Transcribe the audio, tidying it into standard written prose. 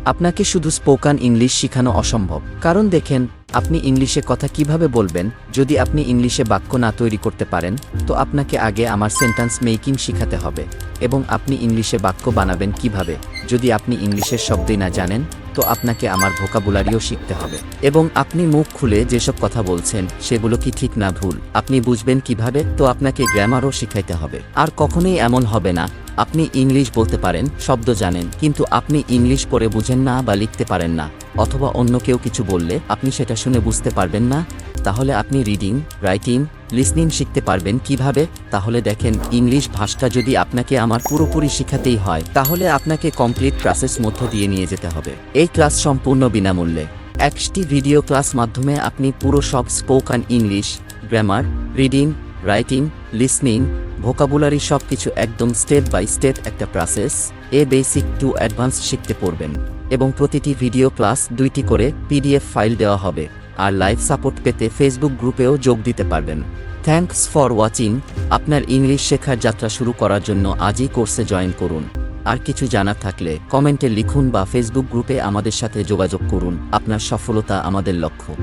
আপনাকে শুধু স্পোকান ইংলিশ শেখানো অসম্ভব। কারণ দেখেন, আপনি ইংলিশে কথা কিভাবে বলবেন, যদি আপনি ইংলিশে বাক্য না তৈরি করতে পারেন, তো আপনাকে আগে আমার সেন্টেন্স মেকিং শেখাতে হবে। এবং আপনি ইংলিশে বাক্য বানাবেন কিভাবে, যদি আপনি ইংলিশের শব্দই না জানেন, তো আপনাকে আমার ভোকাবুলারিও শিখতে হবে। এবং আপনি মুখ খুলে যেসব কথা বলছেন, সেগুলো কি ঠিক না ভুল, আপনি বুঝবেন কিভাবে, তো আপনাকে গ্রামারও শিখাইতে হবে। আর কখনোই এমন হবে না, আপনি ইংলিশ বলতে পারেন, শব্দ জানেন, কিন্তু আপনি ইংলিশ পড়ে বুঝেন না বা লিখতে পারেন না, অথবা অন্য কেউ কিছু বললে আপনি সেটা শুনে বুঝতে পারবেন না। তাহলে আপনি রিডিং, রাইটিং, লিসনিং শিখতে পারবেন কিভাবে? তাহলে দেখেন, ইংলিশ ভাষাটা যদি আপনাকে আমার পুরোপুরি শিখাতেই হয়, তাহলে আপনাকে কমপ্লিট প্রসেস মধ্য দিয়ে নিয়ে যেতে হবে। এই ক্লাস সম্পূর্ণ বিনামূল্যে। একটি ভিডিও ক্লাস মাধ্যমে আপনি পুরো সব spoken English, grammar, reading, writing, listening, vocabulary সবকিছু একদম স্টেপ বাই স্টেপ একটা প্রসেস, বেসিক টু অ্যাডভান্স শিখতে পারবেন। এবং প্রতিটি ভিডিও ক্লাস 2টি করে PDF ফাইল দেওয়া হবে। আর লাইভ সাপোর্ট পেতে ফেসবুক গ্রুপেও যোগ দিতে পারবেন। Thanks for watching. আপনার ইংলিশ শেখার যাত্রা শুরু করার জন্য আজই কোর্সে জয়েন করুন। আর কিছু জানার থাকলে কমেন্টে লিখুন বা ফেসবুক গ্রুপে আমাদের সাথে যোগাযোগ করুন। আপনার সফলতা আমাদের লক্ষ্য।